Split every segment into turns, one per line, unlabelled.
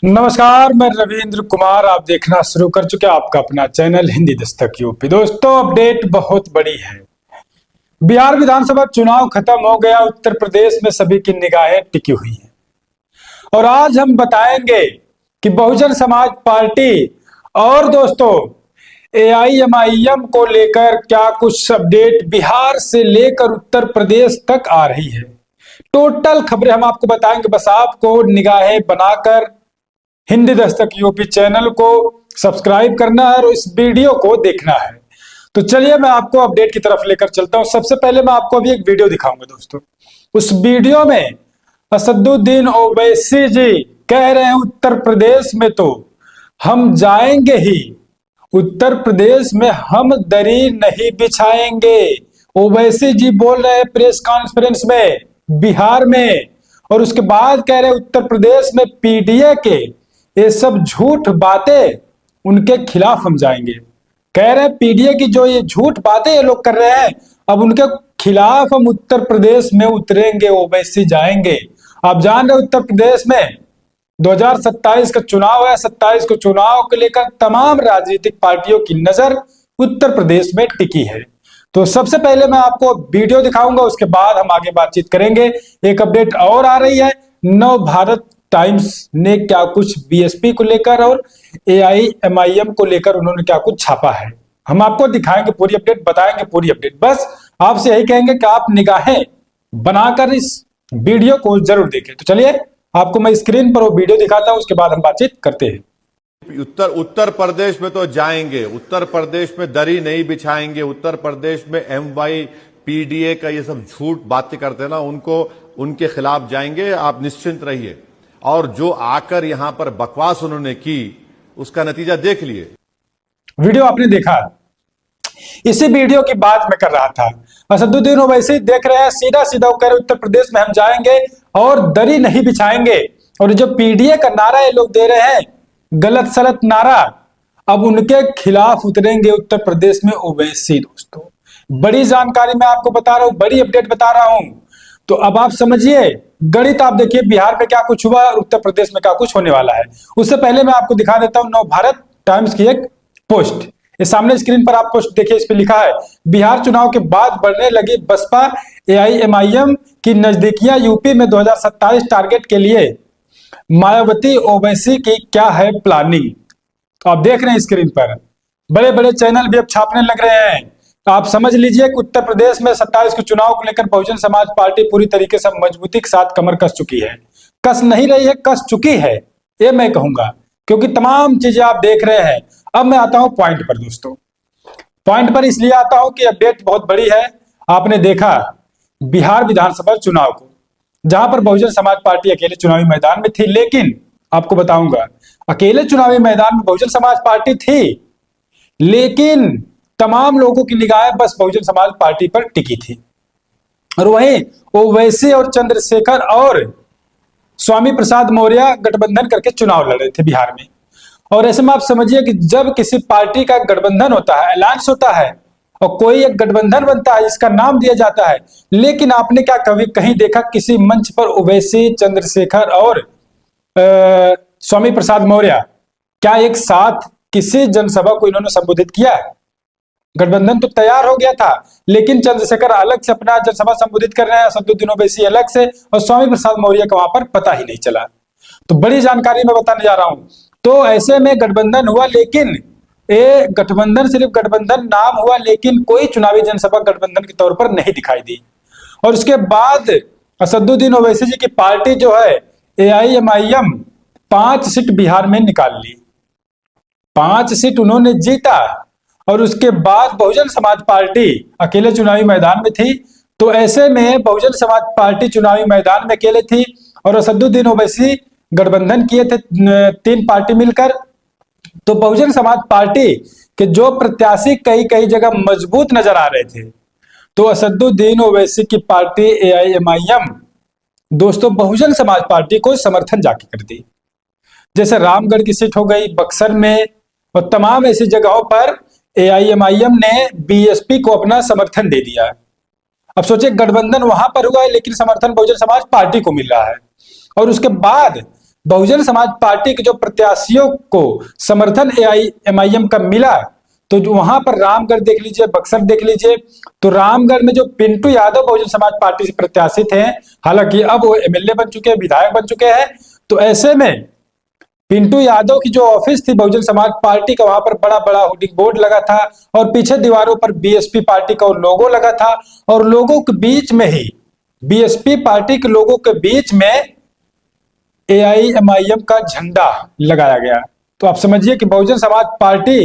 नमस्कार, मैं रविंद्र कुमार। आप देखना शुरू कर चुके हैं आपका अपना चैनल हिंदी दस्तक यूपी। दोस्तों, अपडेट बहुत बड़ी है। बिहार विधानसभा चुनाव खत्म हो गया। उत्तर प्रदेश में सभी की निगाहें टिकी हुई हैं और आज हम बताएंगे कि बहुजन समाज पार्टी और दोस्तों एआईएमआईएम को लेकर क्या कुछ अपडेट बिहार से लेकर उत्तर प्रदेश तक आ रही है। टोटल खबरें हम आपको बताएंगे। बस आपको निगाहें बनाकर हिंदी दस्तक यूपी चैनल को सब्सक्राइब करना है और इस वीडियो को देखना है। तो चलिए मैं आपको अपडेट की तरफ लेकर चलता हूं। सबसे पहले मैं आपको अभी एक वीडियो दिखाऊंगा दोस्तों। उस वीडियो में असदुद्दीन ओवैसी जी कह रहे हैं उत्तर प्रदेश में तो हम जाएंगे ही, उत्तर प्रदेश में हम दरी नहीं बिछाएंगे। ओवैसी जी बोल रहे हैं प्रेस कॉन्फ्रेंस में बिहार में, और उसके बाद कह रहे हैं उत्तर प्रदेश में पीडीए के ये सब झूठ बातें, उनके खिलाफ हम जाएंगे। कह रहे हैं पीडीए की जो ये झूठ बातें ये लोग कर रहे हैं, अब उनके खिलाफ हम उत्तर प्रदेश में उतरेंगे, ओवैसी जाएंगे। आप जान रहे उत्तर प्रदेश में 2027 का चुनाव है। 27 को चुनाव को लेकर तमाम राजनीतिक पार्टियों की नजर उत्तर प्रदेश में टिकी है। तो सबसे पहले मैं आपको वीडियो दिखाऊंगा, उसके बाद हम आगे बातचीत करेंगे। एक अपडेट और आ रही है, नव भारत टाइम्स ने क्या कुछ बीएसपी को लेकर और एआईएमआईएम को लेकर उन्होंने क्या कुछ छापा है। हम आपको दिखाएंगे पूरी अपडेट, बताएंगे पूरी अपडेट। बस आपसे यही कहेंगे कि आप निगाहें बनाकर इस वीडियो को जरूर देखें। तो चलिए आपको मैं स्क्रीन पर वो वीडियो दिखाता हूं, उसके बाद हम बातचीत करते हैं।
उत्तर प्रदेश में तो जाएंगे, उत्तर प्रदेश में दरी नहीं बिछाएंगे, उत्तर प्रदेश में एमवाई पीडीए का ये सब झूठ बातें करते हैं ना, उनके खिलाफ जाएंगे। आप निश्चिंत रहिए। और जो आकर यहां पर बकवास उन्होंने की उसका नतीजा देख लिए।
वीडियो आपने देखा, इसी वीडियो की बात मैं कर रहा था। असदुद्दीन ओवैसी देख रहे हैं सीधा सीधा कह रहे उत्तर प्रदेश में हम जाएंगे और दरी नहीं बिछाएंगे। और जो पीडीए का नारा ये लोग दे रहे हैं, गलत सलत नारा, अब उनके खिलाफ उतरेंगे उत्तर प्रदेश में ओवैसी। दोस्तों, बड़ी जानकारी मैं आपको बता रहा हूं, बड़ी अपडेट बता रहा हूं। तो अब आप समझिए, गणित आप देखिए बिहार में क्या कुछ हुआ और उत्तर प्रदेश में क्या कुछ होने वाला है। उससे पहले मैं आपको दिखा देता हूं नव भारत टाइम्स की एक पोस्ट। ये सामने स्क्रीन पर आप पोस्ट देखिए, इस पे लिखा है बिहार चुनाव के बाद बढ़ने लगी बसपा एआईएमआईएम की नजदीकियां, यूपी में 2027 टारगेट के लिए मायावती ओवैसी की क्या है प्लानिंग। तो आप देख रहे हैं स्क्रीन पर, बड़े बड़े चैनल भी अब छापने लग रहे हैं। तो आप समझ लीजिए कि उत्तर प्रदेश में 27 के चुनाव को लेकर बहुजन समाज पार्टी पूरी तरीके से मजबूती के साथ कमर कस चुकी है। कस नहीं रही है, कस चुकी है, ये मैं कहूंगा, क्योंकि तमाम चीजें आप देख रहे हैं। अब मैं आता हूं पॉइंट पर। दोस्तों, पॉइंट पर इसलिए आता हूं कि अपडेट बहुत बड़ी है। आपने देखा बिहार विधानसभा चुनाव को, जहां पर बहुजन समाज पार्टी अकेले चुनावी मैदान में थी, लेकिन आपको बताऊंगा अकेले चुनावी मैदान में बहुजन समाज पार्टी थी, लेकिन तमाम लोगों की निगाहें बस बहुजन समाज पार्टी पर टिकी थी। और वहीं ओवैसी और चंद्रशेखर और स्वामी प्रसाद मौर्य गठबंधन करके चुनाव लड़ रहे थे बिहार में। और ऐसे में आप समझिए कि जब किसी पार्टी का गठबंधन होता है, अलायंस होता है, और कोई एक गठबंधन बनता है, इसका नाम दिया जाता है, लेकिन आपने क्या कभी कहीं देखा किसी मंच पर ओवैसी, चंद्रशेखर और स्वामी प्रसाद मौर्य क्या एक साथ किसी जनसभा को इन्होंने संबोधित किया? गठबंधन तो तैयार हो गया था, लेकिन चंद्रशेखर अलग से अपना जनसभा संबोधित कर रहे हैं, असदुद्दीन ओवैसी अलग से, और स्वामी प्रसाद मौर्य का वहां पर पता ही नहीं चला। तो बड़ी जानकारी मैं बताने जा रहा हूं। तो ऐसे में गठबंधन हुआ, लेकिन ये गठबंधन सिर्फ गठबंधन नाम हुआ, लेकिन कोई चुनावी जनसभा गठबंधन के तौर पर नहीं दिखाई दी। और उसके बाद असदुद्दीन ओवैसी जी की पार्टी जो है एआईएमआईएम 5 सीट बिहार में निकाल ली, 5 सीट उन्होंने जीता। और उसके बाद बहुजन समाज पार्टी अकेले चुनावी मैदान में थी। तो ऐसे में बहुजन समाज पार्टी चुनावी मैदान में अकेले थी और असदुद्दीन ओवैसी गठबंधन किए थे 3 पार्टी मिलकर। तो बहुजन समाज पार्टी के जो प्रत्याशी कई कई जगह मजबूत नजर आ रहे थे, तो असदुद्दीन ओवैसी की पार्टी एआईएमआईएम दोस्तों बहुजन समाज पार्टी को समर्थन जाके कर दी। जैसे रामगढ़ की सीट हो गई, बक्सर में, और तमाम ऐसी जगहों पर एआईएमआईएम ने बीएसपी को अपना समर्थन दे दिया। अब सोचिए, गठबंधन वहां पर हुआ है, लेकिन समर्थन बहुजन समाज पार्टी को मिल रहा है। और उसके बाद बहुजन समाज पार्टी के जो प्रत्याशियों को समर्थन एआईएमआईएम का मिला, तो जो वहां पर रामगढ़ देख लीजिए, बक्सर देख लीजिए, तो रामगढ़ में जो पिंटू यादव बहुजन समाज पार्टी से प्रत्याशी थे, हालांकि अब वो एमएलए बन चुके हैं, विधायक बन चुके हैं, तो ऐसे में पिंटू यादव की जो ऑफिस थी बहुजन समाज पार्टी का, वहां पर बड़ा बड़ा होर्डिंग बोर्ड लगा था और पीछे दीवारों पर बीएसपी पार्टी का लोगो लगा था, और लोगों के बीच में ही, बीएसपी पार्टी के लोगों के बीच में एआईएमआईएम का झंडा लगाया गया। तो आप समझिए कि बहुजन समाज पार्टी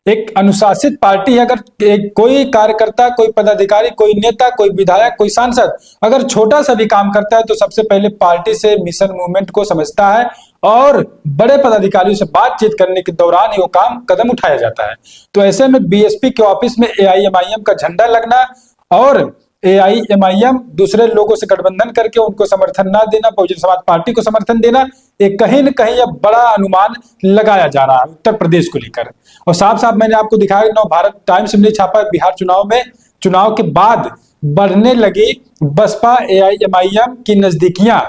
एक अनुशासित पार्टी है। अगर कोई कार्यकर्ता, कोई पदाधिकारी, कोई नेता, कोई विधायक, कोई सांसद अगर छोटा सा भी काम करता है तो सबसे पहले पार्टी से मिशन मूवमेंट को समझता है और बड़े पदाधिकारियों से बातचीत करने के दौरान ही वो कदम उठाया जाता है। तो ऐसे में बीएसपी के ऑफिस में एआईएमआईएम का झंडा लगना और एआईएमआईएम दूसरे लोगों से गठबंधन करके उनको समर्थन ना देना, बहुजन समाज पार्टी को समर्थन देना, एक कहीं न कहीं यह बड़ा अनुमान लगाया जा रहा है उत्तर प्रदेश को लेकर। और साफ साफ मैंने आपको दिखाया, नव भारत टाइम्स ने छापा, बिहार चुनाव के बाद बढ़ने लगी बसपा एआईएमआईएम की नजदीकियां,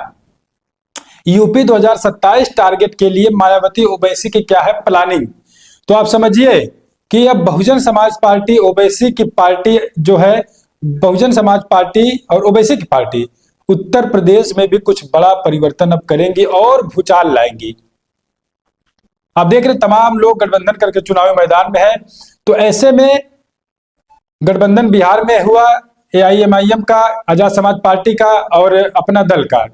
यूपी 2027 टारगेट के लिए मायावती ओवैसी की क्या है प्लानिंग। तो आप समझिए कि अब बहुजन समाज पार्टी, ओवैसी की पार्टी जो है, बहुजन समाज पार्टी और ओवैसी की पार्टी उत्तर प्रदेश में भी कुछ बड़ा परिवर्तन अब करेंगी और भूचाल लाएंगी। आप देख रहे तमाम लोग गठबंधन करके चुनावी मैदान में है। तो ऐसे में गठबंधन बिहार में हुआ एआईएमआईएम का, आजाद समाज पार्टी का और अपना दल का,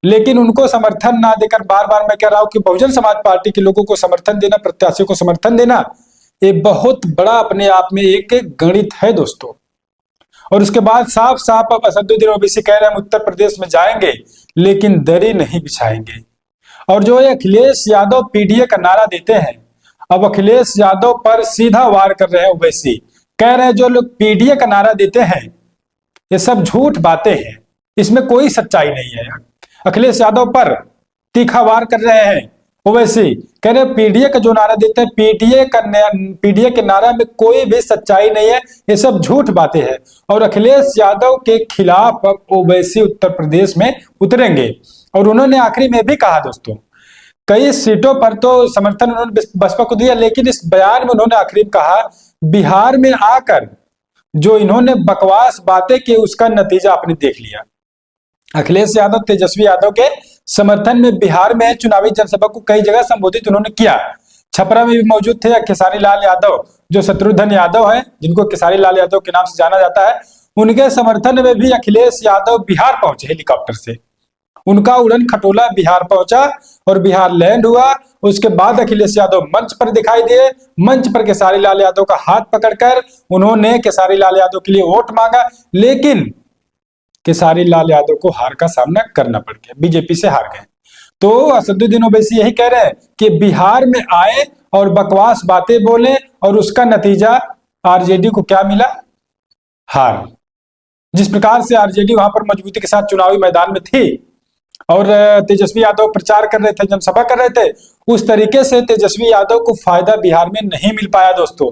लेकिन उनको समर्थन ना देकर बार बार मैं कह रहा हूं कि बहुजन समाज पार्टी के लोगों को समर्थन देना, प्रत्याशियों को समर्थन देना, ये बहुत बड़ा अपने आप में एक गणित है दोस्तों। और उसके बाद साफ साफ अब असदुद्दीन ओवैसी कह रहे हैं हम उत्तर प्रदेश में जाएंगे लेकिन दरी नहीं बिछाएंगे। और जो ये अखिलेश यादव पीडीए का नारा देते हैं, अब अखिलेश यादव पर सीधा वार कर रहे हैं ओवैसी, कह रहे हैं जो लोग पीडीए का नारा देते हैं ये सब झूठ बातें हैं, इसमें कोई सच्चाई नहीं है। अखिलेश यादव पर तीखा वार कर रहे हैं ओवैसी, कह रहे पीडीए का जो नारा देते हैं, पीडीए के नारा में कोई भी सच्चाई नहीं है, ये सब झूठ बातें हैं। और अखिलेश यादव के खिलाफ अब ओवैसी उत्तर प्रदेश में उतरेंगे। और उन्होंने आखिरी में भी कहा दोस्तों, कई सीटों पर तो समर्थन उन्होंने बसपा को दिया, लेकिन इस बयान में उन्होंने आखिरी में कहा बिहार में आकर जो इन्होंने बकवास बातें की उसका नतीजा आपने देख लिया। अखिलेश यादव तेजस्वी यादव के समर्थन में बिहार में चुनावी जनसभा को कई जगह संबोधित उन्होंने किया। छपरा में भी मौजूद थे खेसारी लाल यादव, जो शत्रुघ्न यादव है, जिनको खेसारी लाल यादव के नाम से जाना जाता है, उनके समर्थन में भी अखिलेश यादव बिहार पहुंचे हेलीकॉप्टर से। उनका उड़न खटोला बिहार पहुंचा और बिहार लैंड हुआ। उसके बाद अखिलेश यादव मंच पर दिखाई दिए। मंच पर खेसारी लाल यादव का हाथ पकड़कर उन्होंने खेसारी लाल यादव के लिए वोट मांगा, लेकिन खेसारी लाल यादव को हार का सामना करना पड़ गया, बीजेपी से हार गए। तो असदुद्दीन ओवैसी यही कह रहे हैं कि बिहार में आए और बकवास बातें बोले और उसका नतीजा आरजेडी को क्या मिला? हार। जिस प्रकार से आरजेडी वहां पर मजबूती के साथ चुनावी मैदान में थी और तेजस्वी यादव प्रचार कर रहे थे, जनसभा कर रहे थे, उस तरीके से तेजस्वी यादव को फायदा बिहार में नहीं मिल पाया दोस्तों।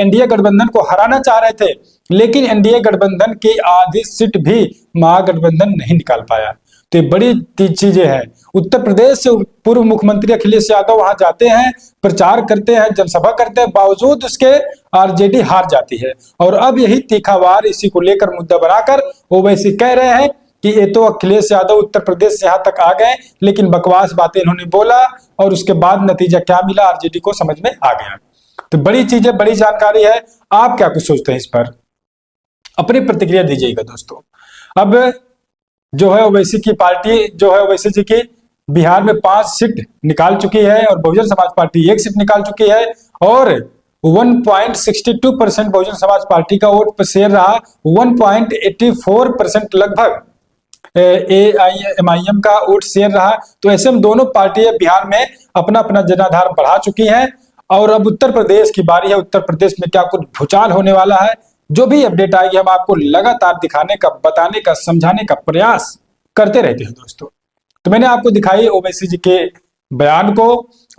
एनडीए गठबंधन को हराना चाह रहे थे, लेकिन एनडीए गठबंधन की आधी सीट भी महागठबंधन नहीं निकाल पाया। तो ये बड़ी चीजें हैं। उत्तर प्रदेश से पूर्व मुख्यमंत्री अखिलेश यादव वहां जाते हैं, प्रचार करते हैं, जनसभा करते हैं, बावजूद उसके आरजेडी हार जाती है। और अब यही तीखा वार इसी को लेकर मुद्दा बनाकर ओवैसी कह रहे हैं कि ये तो अखिलेश यादव उत्तर प्रदेश से यहां तक आ गए, लेकिन बकवास बातें इन्होंने बोला और उसके बाद नतीजा क्या मिला आरजेडी को समझ में आ गया। तो बड़ी चीजें, बड़ी जानकारी है। आप क्या कुछ सोचते हैं इस पर? अपनी प्रतिक्रिया दीजिएगा दोस्तों। अब जो है ओवैसी की पार्टी, जो है ओवैसी जी की बिहार में 5 सीट निकाल चुकी है और बहुजन समाज पार्टी 1 सीट निकाल चुकी है और 1.62% बहुजन समाज पार्टी का वोट पर शेयर रहा, 1.84% लगभग एआईएमआईएम का वोट शेयर रहा। तो ऐसे में दोनों पार्टियां बिहार में अपना अपना जनाधार बढ़ा चुकी हैं और अब उत्तर प्रदेश की बारी है। उत्तर प्रदेश में क्या कुछ भूचाल होने वाला है? जो भी अपडेट आएगी हम आपको लगातार दिखाने का, बताने का, समझाने का प्रयास करते रहते हैं दोस्तों। तो मैंने आपको दिखाई ओवैसी जी के बयान को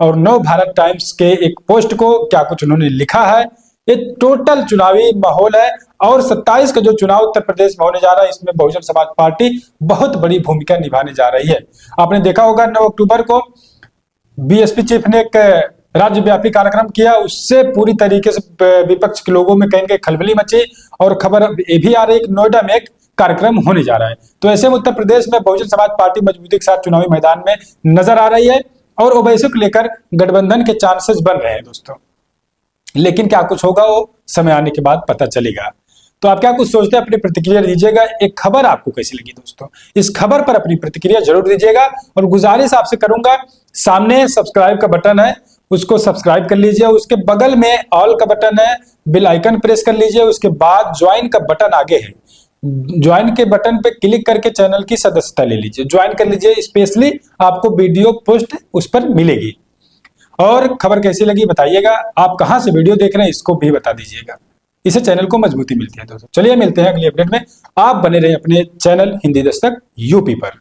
और नव भारत टाइम्स के एक पोस्ट को, क्या कुछ उन्होंने लिखा है। ये टोटल चुनावी माहौल है। और 27 का जो चुनाव उत्तर प्रदेश में होने जा रहा है, इसमें बहुजन समाज पार्टी बहुत बड़ी भूमिका निभाने जा रही है। आपने देखा होगा 9 अक्टूबर को बीएसपी चीफ ने एक राज्यव्यापी कार्यक्रम किया, उससे पूरी तरीके से विपक्ष के लोगों में कहीं कहीं खलबली मची और खबर ये भी आ रही है कि नोएडा में एक कार्यक्रम होने जा रहा है। तो ऐसे में उत्तर प्रदेश में बहुजन समाज पार्टी मजबूती के साथ चुनावी मैदान में नजर आ रही है और ओवैसी को लेकर गठबंधन के चांसेस बन रहे हैं दोस्तों। लेकिन क्या कुछ होगा वो समय आने के बाद पता चलेगा। तो आप क्या कुछ सोचते हैं, अपनी प्रतिक्रिया दीजिएगा। एक खबर आपको कैसी लगी दोस्तों, इस खबर पर अपनी प्रतिक्रिया जरूर दीजिएगा और गुजारिश आपसे करूंगा, सामने सब्सक्राइब का बटन है, उसको सब्सक्राइब कर लीजिए, उसके बगल में ऑल का बटन है, बेल आइकन प्रेस कर लीजिए, उसके बाद ज्वाइन का बटन आगे है, ज्वाइन के बटन पे क्लिक करके चैनल की सदस्यता ले लीजिए, ज्वाइन कर लीजिए, स्पेशली आपको वीडियो पोस्ट उस पर मिलेगी। और खबर कैसी लगी बताइएगा, आप कहां से वीडियो देख रहे हैं इसको भी बता दीजिएगा, इससे चैनल को मजबूती मिलती है दोस्तों। चलिए मिलते हैं अगली अपडेट में, आप बने रहे अपने चैनल हिंदी दस्तक यूपी पर।